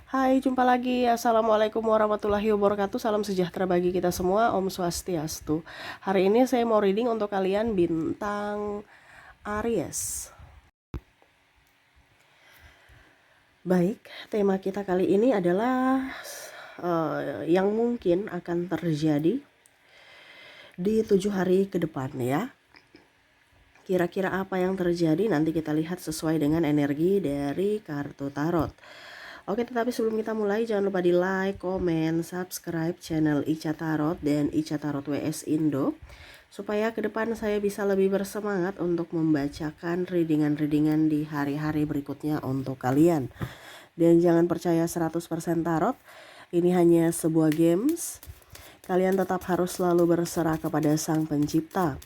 Hai, jumpa lagi. Assalamualaikum warahmatullahi wabarakatuh. Salam sejahtera bagi kita semua. Om Swastiastu. Hari ini saya mau reading untuk kalian bintang Aries. Baik, tema kita kali ini adalah yang mungkin akan terjadi di 7 hari ke depan ya. Kira-kira apa yang terjadi nanti kita lihat sesuai dengan energi dari kartu tarot. Oke, tetapi sebelum kita mulai jangan lupa di like, komen, subscribe channel Ica Tarot dan Ica Tarot WS Indo supaya ke depan saya bisa lebih bersemangat untuk membacakan readingan-readingan di hari-hari berikutnya untuk kalian. Dan jangan percaya 100% tarot, ini hanya sebuah games. Kalian tetap harus selalu berserah kepada Sang Pencipta.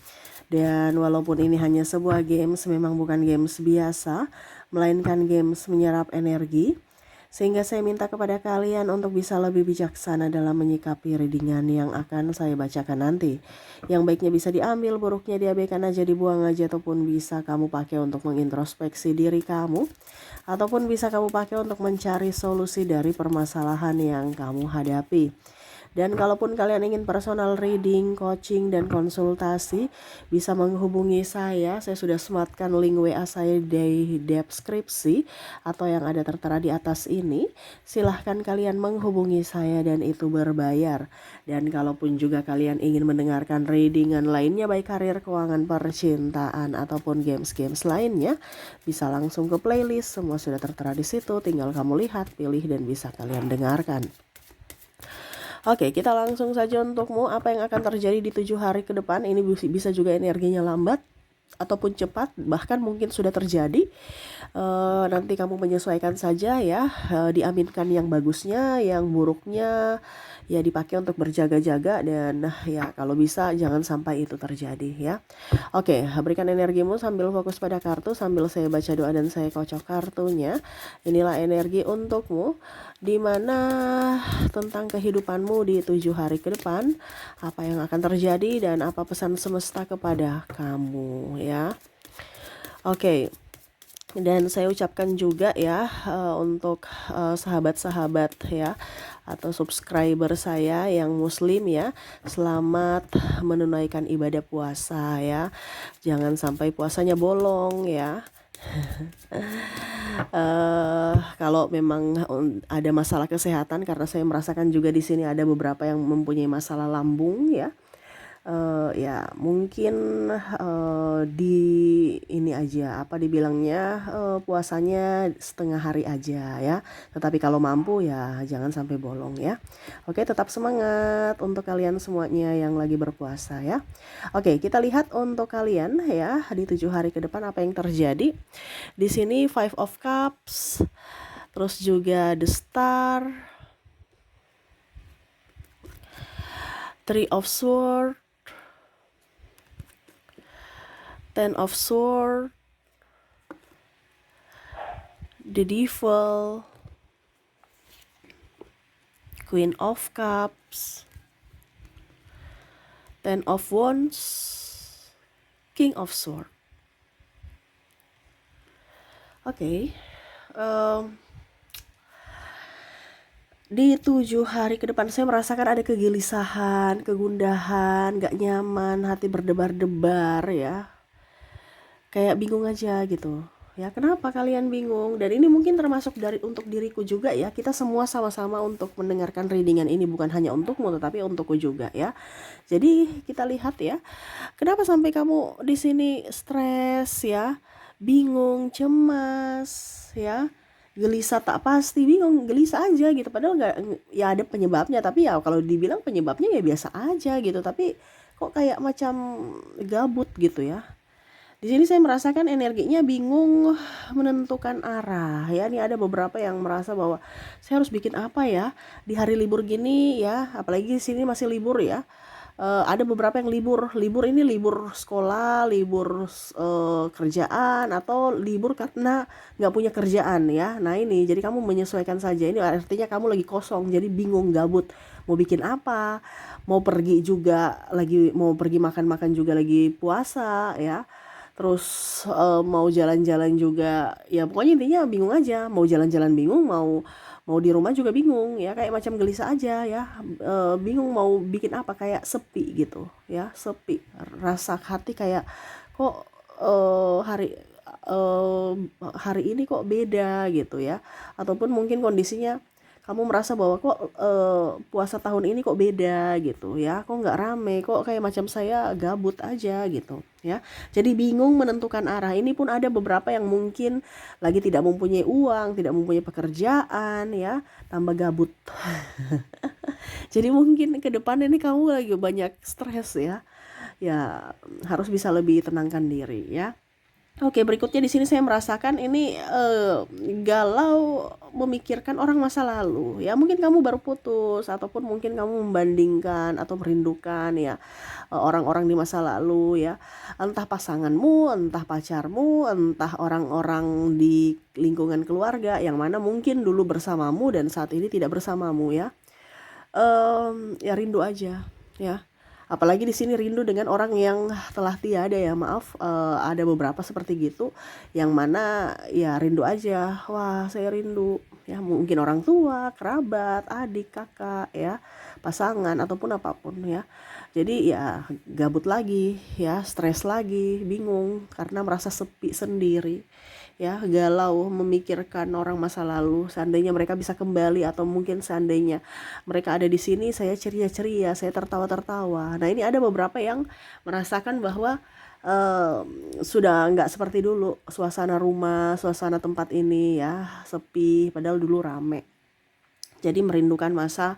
Dan walaupun ini hanya sebuah games, memang bukan games biasa, melainkan games menyerap energi. Sehingga saya minta kepada kalian untuk bisa lebih bijaksana dalam menyikapi readingan yang akan saya bacakan nanti. Yang baiknya bisa diambil, buruknya diabaikan aja, dibuang aja, ataupun bisa kamu pakai untuk mengintrospeksi diri kamu. Ataupun bisa kamu pakai untuk mencari solusi dari permasalahan yang kamu hadapi. Dan kalaupun kalian ingin personal reading, coaching, dan konsultasi, bisa menghubungi saya. Saya sudah sematkan link WA saya di deskripsi atau yang ada tertera di atas ini. Silahkan kalian menghubungi saya dan itu berbayar. Dan kalaupun juga kalian ingin mendengarkan readingan lainnya, baik karir, keuangan, percintaan, ataupun games-games lainnya, bisa langsung ke playlist. Semua sudah tertera di situ. Tinggal kamu lihat, pilih, dan bisa kalian dengarkan. Oke, kita langsung saja untukmu apa yang akan terjadi di 7 hari ke depan. Ini bisa juga energinya lambat ataupun cepat, bahkan mungkin sudah terjadi. Nanti kamu menyesuaikan saja ya, diaminkan yang bagusnya, yang buruknya ya dipakai untuk berjaga-jaga, dan ya kalau bisa jangan sampai itu terjadi ya. Oke, berikan energimu sambil fokus pada kartu, sambil saya baca doa dan saya kocok kartunya. Inilah energi untukmu, dimana tentang kehidupanmu di 7 hari ke depan, apa yang akan terjadi dan apa pesan semesta kepada kamu ya. Oke. Dan saya ucapkan juga ya untuk sahabat-sahabat ya atau subscriber saya yang muslim ya, selamat menunaikan ibadah puasa ya. Jangan sampai puasanya bolong ya. Kalau memang ada masalah kesehatan, karena saya merasakan juga di sini ada beberapa yang mempunyai masalah lambung ya. Ya mungkin di ini aja, apa dibilangnya, puasanya setengah hari aja ya. Tetapi kalau mampu ya jangan sampai bolong ya. Oke, tetap semangat untuk kalian semuanya yang lagi berpuasa ya. Oke, kita lihat untuk kalian ya di 7 hari ke depan apa yang terjadi. Di sini Five of Cups, terus juga The Star, Three of Swords, Ten of Swords, the Devil, Queen of Cups, Ten of Wands, King of Swords. Oke, di 7 hari ke depan saya merasakan ada kegelisahan, kegundahan, gak nyaman, hati berdebar-debar ya. Kayak bingung aja gitu ya. Kenapa kalian bingung? Dan ini mungkin termasuk untuk diriku juga ya. Kita semua sama-sama untuk mendengarkan readingan ini, bukan hanya untukmu tetapi untukku juga ya. Jadi kita lihat ya, kenapa sampai kamu di sini stres ya, bingung, cemas ya, gelisah, tak pasti, bingung, gelisah aja gitu. Padahal nggak, ya ada penyebabnya, tapi ya kalau dibilang penyebabnya ya biasa aja gitu. Tapi kok kayak macam gabut gitu ya. Di sini saya merasakan energinya bingung menentukan arah ya. Ini ada beberapa yang merasa bahwa saya harus bikin apa ya di hari libur gini ya, apalagi di sini masih libur ya. Ada beberapa yang libur ini libur sekolah, libur kerjaan, atau libur karena nggak punya kerjaan ya. Nah ini jadi kamu menyesuaikan saja, ini artinya kamu lagi kosong, jadi bingung, gabut, mau bikin apa, mau pergi juga lagi, mau pergi makan-makan juga lagi puasa ya. terus mau jalan-jalan juga ya pokoknya intinya bingung aja, mau jalan-jalan bingung, mau mau di rumah juga bingung ya, kayak macam gelisah aja ya. Bingung mau bikin apa, kayak sepi gitu ya, sepi, rasa hati kayak kok eh, hari eh, hari ini kok beda gitu ya, ataupun mungkin kondisinya kamu merasa bahwa kok puasa tahun ini kok beda gitu ya, kok nggak rame, kok kayak macam saya gabut aja gitu ya. Jadi bingung menentukan arah. Ini pun ada beberapa yang mungkin lagi tidak mempunyai uang, tidak mempunyai pekerjaan ya, tambah gabut. Jadi mungkin ke depan ini kamu lagi banyak stres ya. Ya harus bisa lebih tenangkan diri ya. Oke, berikutnya di sini saya merasakan ini galau memikirkan orang masa lalu. Ya, mungkin kamu baru putus ataupun mungkin kamu membandingkan atau merindukan ya orang-orang di masa lalu ya. Entah pasanganmu, entah pacarmu, entah orang-orang di lingkungan keluarga yang mana mungkin dulu bersamamu dan saat ini tidak bersamamu ya. Ya rindu aja ya. Apalagi di sini rindu dengan orang yang telah tiada ya, maaf, ada beberapa seperti gitu yang mana ya rindu aja. Wah, saya rindu ya, mungkin orang tua, kerabat, adik, kakak ya, pasangan ataupun apapun ya. Jadi ya gabut lagi ya, stres lagi, bingung karena merasa sepi sendiri ya, galau memikirkan orang masa lalu, seandainya mereka bisa kembali atau mungkin seandainya mereka ada di sini, saya ceria-ceria, saya tertawa-tertawa. Nah, ini ada beberapa yang merasakan bahwa eh, sudah nggak seperti dulu suasana rumah, suasana tempat ini ya, sepi padahal dulu rame. Jadi merindukan masa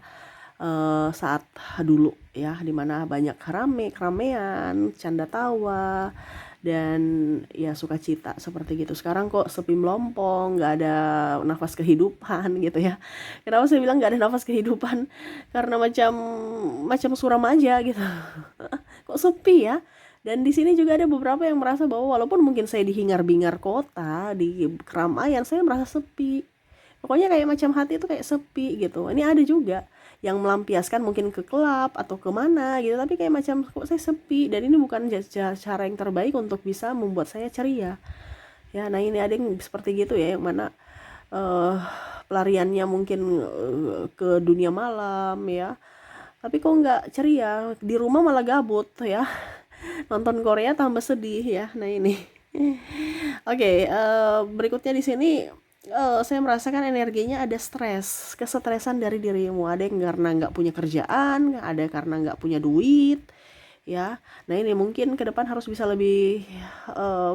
saat dulu ya, dimana banyak rame, keramaian, canda tawa, dan ya sukacita seperti gitu. Sekarang kok sepi melompong, nggak ada nafas kehidupan gitu ya. Kenapa saya bilang nggak ada nafas kehidupan? Karena macam macam suram aja gitu. Kok sepi ya? Dan di sini juga ada beberapa yang merasa bahwa walaupun mungkin saya di hingar-bingar kota, di keramaian, saya merasa sepi. Pokoknya kayak macam hati itu kayak sepi gitu. Ini ada juga yang melampiaskan mungkin ke klub atau kemana gitu, tapi kayak macam kok saya sepi, dan ini bukan cara yang terbaik untuk bisa membuat saya ceria ya. Nah, ini ada yang seperti gitu ya, yang mana eh pelariannya mungkin ke dunia malam ya, tapi kok nggak ceria, di rumah malah gabut ya. Nonton Korea tambah sedih ya. Nah, ini oke, berikutnya di sini saya merasakan energinya ada stres, kesetresan dari dirimu. Ada yang karena nggak punya kerjaan, ada karena nggak punya duit, ya. Nah, ini mungkin ke depan harus bisa lebih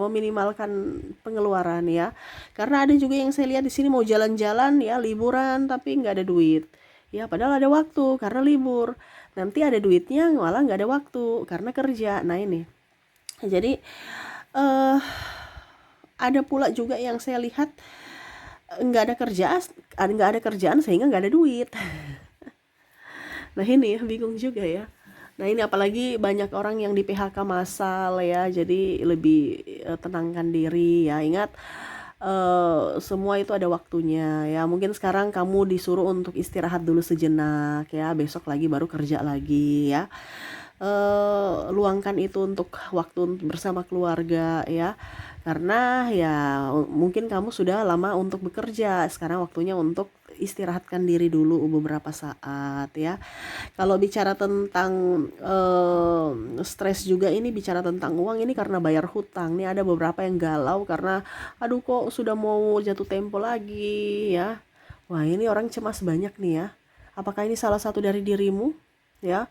meminimalkan pengeluaran ya. Karena ada juga yang saya lihat di sini mau jalan-jalan ya, liburan tapi nggak ada duit. Ya, padahal ada waktu karena libur. Nanti ada duitnya malah nggak ada waktu karena kerja. Nah, ini. Jadi eh ada pula juga yang saya lihat nggak ada kerjaan, sehingga nggak ada duit. Nah, ini bingung juga ya. Nah, ini apalagi banyak orang yang di PHK massal ya, jadi lebih tenangkan diri ya. Ingat, semua itu ada waktunya ya. Mungkin sekarang kamu disuruh untuk istirahat dulu sejenak ya, besok lagi baru kerja lagi ya. Luangkan itu untuk waktu bersama keluarga ya, karena ya mungkin kamu sudah lama untuk bekerja, sekarang waktunya untuk istirahatkan diri dulu beberapa saat ya. Kalau bicara tentang stres juga, ini bicara tentang uang, ini karena bayar hutang nih. Ada beberapa yang galau karena aduh kok sudah mau jatuh tempo lagi ya. Wah, ini orang cemas banyak nih ya. Apakah ini salah satu dari dirimu ya?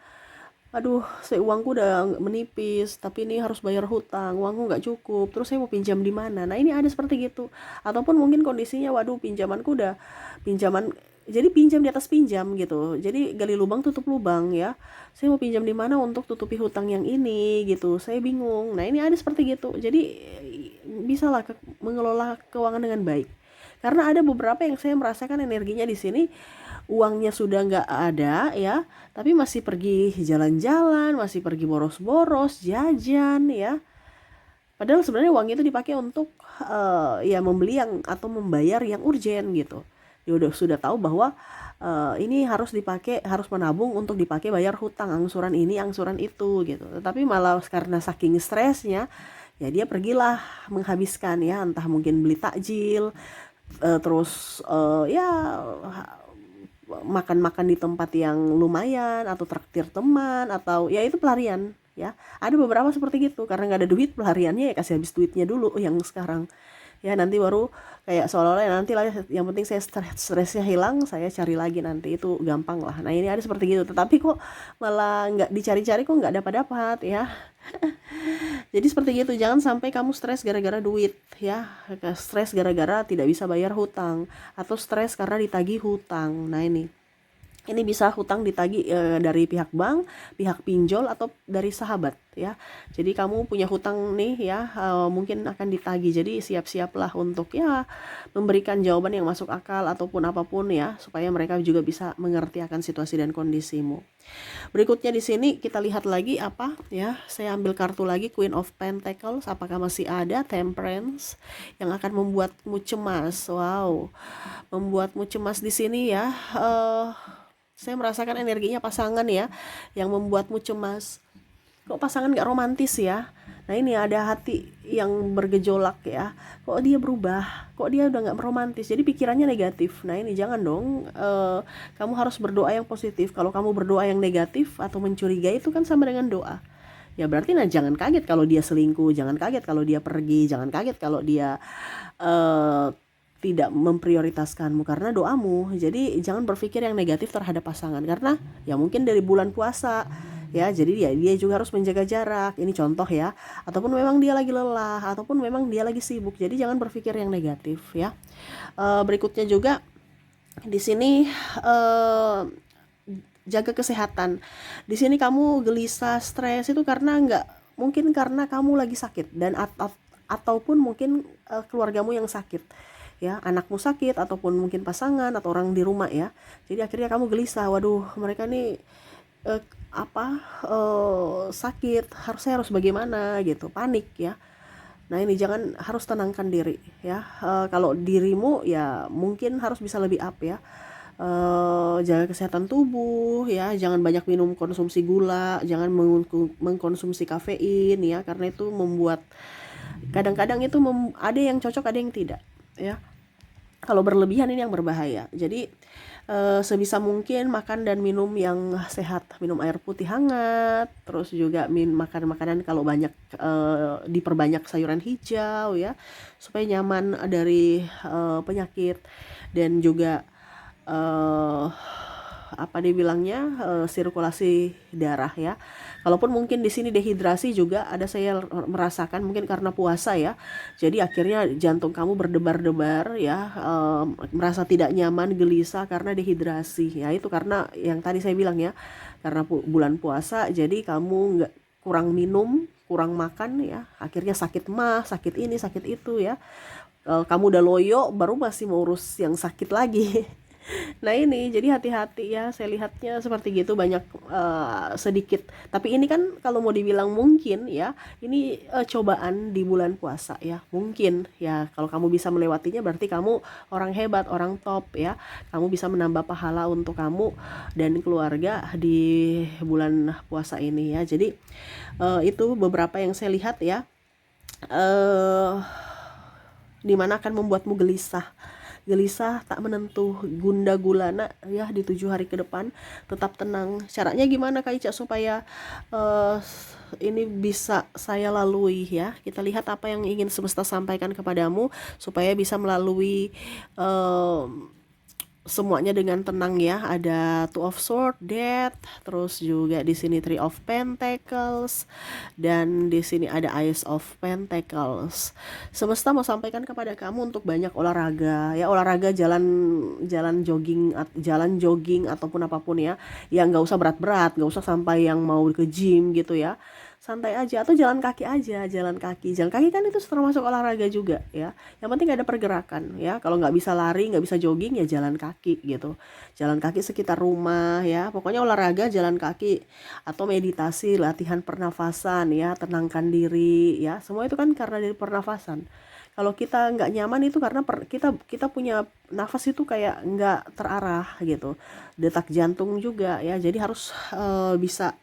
Aduh, saya uangku udah menipis, tapi ini harus bayar hutang, uangku nggak cukup, terus saya mau pinjam di mana? Nah, ini ada seperti gitu. Ataupun mungkin kondisinya, waduh, pinjamanku udah pinjaman, jadi pinjam di atas pinjam gitu. Jadi gali lubang tutup lubang ya. Saya mau pinjam di mana untuk tutupi hutang yang ini gitu. Saya bingung. Nah, ini ada seperti gitu. Jadi bisalah mengelola keuangan dengan baik. Karena ada beberapa yang saya merasakan energinya di sini, uangnya sudah nggak ada ya, tapi masih pergi jalan-jalan, masih pergi boros-boros, jajan ya. Padahal sebenarnya uang itu dipakai untuk ya membeli yang atau membayar yang urgen gitu. Dia udah sudah tahu bahwa ini harus dipakai, harus menabung untuk dipakai bayar hutang, angsuran ini, angsuran itu gitu. Tetapi malah karena saking stresnya ya dia pergilah menghabiskan ya, entah mungkin beli takjil, terus ya makan-makan di tempat yang lumayan, atau traktir teman, atau ya itu pelarian ya. Ada beberapa seperti gitu, karena nggak ada duit, pelariannya ya kasih habis duitnya dulu yang sekarang ya, nanti baru kayak seolah-olah nanti lah, yang penting saya stresnya hilang, saya cari lagi nanti, itu gampang lah. Nah ini ada seperti gitu, tetapi kok malah nggak dicari-cari, kok nggak dapat-dapat ya. Jadi seperti gitu, jangan sampai kamu stres gara-gara duit ya, stres gara-gara tidak bisa bayar hutang, atau stres karena ditagih hutang. Nah ini bisa hutang ditagih dari pihak bank, pihak pinjol, atau dari sahabat ya. Jadi kamu punya hutang nih ya, mungkin akan ditagih. Jadi siap-siaplah untuk ya memberikan jawaban yang masuk akal ataupun apapun ya, supaya mereka juga bisa mengerti akan situasi dan kondisimu. Berikutnya di sini kita lihat lagi apa ya. Saya ambil kartu lagi, Queen of Pentacles. Apakah masih ada Temperance yang akan membuatmu cemas? Wow, membuatmu cemas di sini ya. Saya merasakan energinya pasangan ya, yang membuatmu cemas. Kok pasangan gak romantis ya? Nah ini ada hati yang bergejolak ya. Kok dia berubah? Kok dia udah gak romantis? Jadi pikirannya negatif. Nah ini jangan dong. Kamu harus berdoa yang positif. Kalau kamu berdoa yang negatif atau mencurigai, itu kan sama dengan doa. Ya berarti jangan kaget kalau dia selingkuh, jangan kaget kalau dia pergi, jangan kaget kalau dia tidak memprioritaskanmu karena doamu. Jadi jangan berpikir yang negatif terhadap pasangan, karena ya mungkin dari bulan puasa ya, jadi dia juga harus menjaga jarak. Ini contoh ya, ataupun memang dia lagi lelah, ataupun memang dia lagi sibuk. Jadi jangan berpikir yang negatif ya. Berikutnya juga di sini jaga kesehatan. Di sini kamu gelisah, stres itu karena mungkin karena kamu lagi sakit, dan ataupun mungkin keluargamu yang sakit ya, anakmu sakit, ataupun mungkin pasangan atau orang di rumah ya. Jadi akhirnya kamu gelisah, waduh mereka nih sakit, saya harus bagaimana gitu, panik ya. Nah ini jangan, harus tenangkan diri ya. Kalau dirimu ya mungkin harus bisa lebih up ya. Jaga kesehatan tubuh ya, jangan banyak minum konsumsi gula, jangan mengkonsumsi kafein ya, karena itu membuat kadang-kadang itu ada yang cocok, ada yang tidak ya. Kalau berlebihan ini yang berbahaya. Jadi sebisa mungkin makan dan minum yang sehat, minum air putih hangat, terus juga makan makanan kalau banyak, diperbanyak sayuran hijau ya, supaya nyaman dari penyakit. Dan juga apa dibilangnya, sirkulasi darah ya. Kalaupun mungkin di sini dehidrasi juga ada, saya merasakan mungkin karena puasa ya. Jadi akhirnya jantung kamu berdebar-debar ya, merasa tidak nyaman, gelisah karena dehidrasi. Ya itu karena yang tadi saya bilang ya, karena bulan puasa, jadi kamu nggak, kurang minum, kurang makan ya, akhirnya sakit mah, sakit ini, sakit itu ya. Kamu udah loyo, baru masih mau urus yang sakit lagi. Nah ini jadi hati-hati ya, saya lihatnya seperti gitu, banyak sedikit. Tapi ini kan kalau mau dibilang mungkin ya, ini cobaan di bulan puasa ya. Mungkin ya, kalau kamu bisa melewatinya berarti kamu orang hebat, orang top ya. Kamu bisa menambah pahala untuk kamu dan keluarga di bulan puasa ini ya. Jadi itu beberapa yang saya lihat ya, dimana akan membuatmu gelisah, tak menentu, gunda gulana ya di 7 hari ke depan. Tetap tenang. Caranya gimana Kak Ica supaya ini bisa saya lalui ya? Kita lihat apa yang ingin semesta sampaikan kepadamu supaya bisa melalui semuanya dengan tenang ya. Ada Two of Swords, Death, terus juga di sini Three of Pentacles, dan di sini ada Ace of Pentacles. Semesta mau sampaikan kepada kamu untuk banyak olahraga ya, olahraga jalan jogging ataupun apapun ya, yang nggak usah berat-berat, nggak usah sampai yang mau ke gym gitu ya. Santai aja, atau jalan kaki aja. Jalan kaki kan itu termasuk olahraga juga ya. Yang penting ada pergerakan ya. Kalau nggak bisa lari, nggak bisa jogging, ya jalan kaki gitu. Jalan kaki sekitar rumah ya. Pokoknya olahraga jalan kaki, atau meditasi, latihan pernafasan ya, tenangkan diri ya. Semua itu kan karena dari pernafasan. Kalau kita nggak nyaman itu karena kita punya nafas itu kayak nggak terarah gitu. Detak jantung juga ya. Jadi harus bisa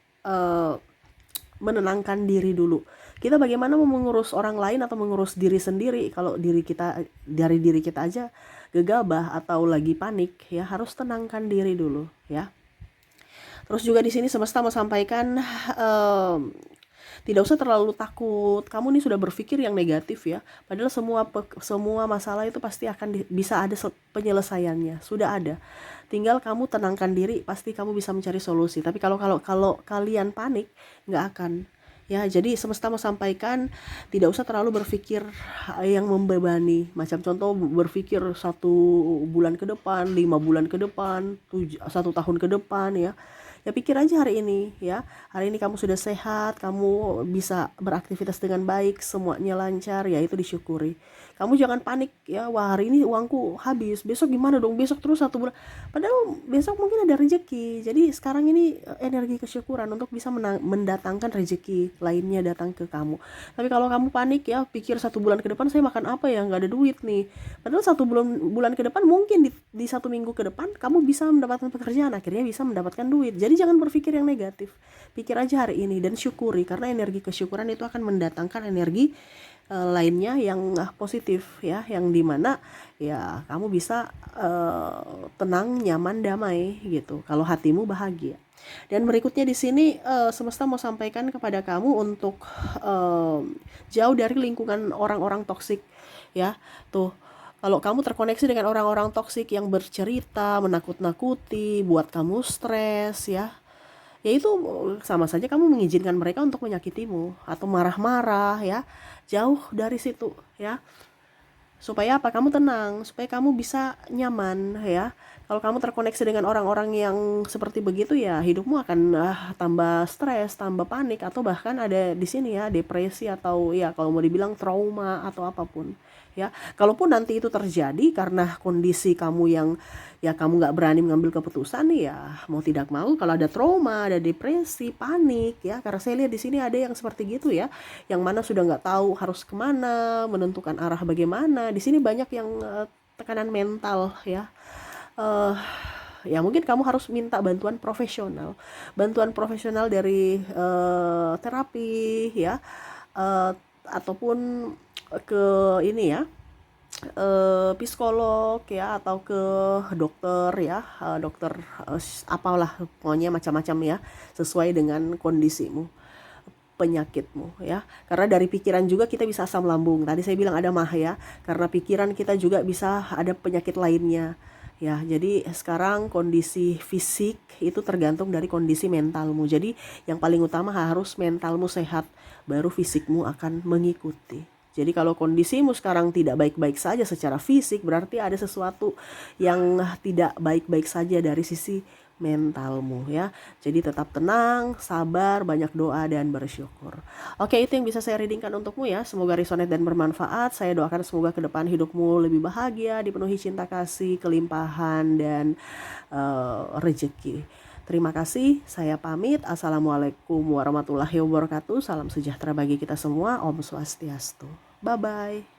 menenangkan diri dulu Kita bagaimana mau mengurus orang lain atau mengurus diri sendiri kalau dari diri kita aja gegabah atau lagi panik ya, harus tenangkan diri dulu ya. Terus juga di sini semesta mau sampaikan tidak usah terlalu takut. Kamu nih sudah berpikir yang negatif ya. Padahal semua masalah itu pasti akan bisa ada penyelesaiannya. Sudah ada. Tinggal kamu tenangkan diri, pasti kamu bisa mencari solusi. Tapi kalau kalian panik, nggak akan. Ya, jadi semesta mau sampaikan tidak usah terlalu berpikir yang membebani. Macam contoh berpikir 1 bulan ke depan, 5 bulan ke depan, 1 tahun ke depan ya. Ya pikir aja hari ini ya. Hari ini kamu sudah sehat, kamu bisa beraktivitas dengan baik, semuanya lancar, ya itu disyukuri. Kamu jangan panik ya, wah hari ini uangku habis, besok gimana dong, besok terus 1 bulan. Padahal besok mungkin ada rezeki. Jadi sekarang ini energi kesyukuran untuk bisa mendatangkan rezeki lainnya datang ke kamu. Tapi kalau kamu panik ya, pikir 1 bulan ke depan saya makan apa ya, nggak ada duit nih. Padahal 1 bulan ke depan mungkin di 1 minggu ke depan kamu bisa mendapatkan pekerjaan, akhirnya bisa mendapatkan duit. Jadi jangan berpikir yang negatif, pikir aja hari ini dan syukuri, karena energi kesyukuran itu akan mendatangkan energi lainnya yang positif ya, yang dimana ya kamu bisa tenang, nyaman, damai gitu kalau hatimu bahagia. Dan berikutnya di sini semesta mau sampaikan kepada kamu untuk jauh dari lingkungan orang-orang toksik ya. Tuh, kalau kamu terkoneksi dengan orang-orang toksik yang bercerita, menakut-nakuti, buat kamu stres ya, ya itu sama saja kamu mengizinkan mereka untuk menyakitimu atau marah-marah ya. Jauh dari situ ya. Supaya apa? Kamu tenang, supaya kamu bisa nyaman ya. Kalau kamu terkoneksi dengan orang-orang yang seperti begitu ya, hidupmu akan tambah stres, tambah panik, atau bahkan ada di sini ya depresi, atau ya kalau mau dibilang trauma atau apapun ya. Kalaupun nanti itu terjadi karena kondisi kamu yang ya kamu nggak berani mengambil keputusan nih, ya mau tidak mau kalau ada trauma, ada depresi, panik ya. Karena saya lihat di sini ada yang seperti gitu ya, yang mana sudah nggak tahu harus kemana, menentukan arah bagaimana. Di sini banyak yang tekanan mental ya. Ya mungkin kamu harus minta bantuan profesional dari terapi ya, ataupun ke ini ya, psikolog ya, atau ke dokter ya, dokter apalah pokoknya macam-macam ya, sesuai dengan kondisimu, penyakitmu ya. Karena dari pikiran juga kita bisa asam lambung. Tadi saya bilang ada mah ya. Karena pikiran kita juga bisa ada penyakit lainnya. Ya, jadi sekarang kondisi fisik itu tergantung dari kondisi mentalmu. Jadi yang paling utama harus mentalmu sehat, baru fisikmu akan mengikuti. Jadi kalau kondisimu sekarang tidak baik-baik saja secara fisik, berarti ada sesuatu yang tidak baik-baik saja dari sisi mentalmu ya. Jadi tetap tenang, sabar, banyak doa dan bersyukur. Oke, itu yang bisa saya readingkan untukmu ya. Semoga resonate dan bermanfaat. Saya doakan semoga ke depan hidupmu lebih bahagia, dipenuhi cinta kasih, kelimpahan, dan rezeki. Terima kasih, saya pamit. Assalamualaikum warahmatullahi wabarakatuh. Salam sejahtera bagi kita semua. Om Swastiastu. Bye-bye.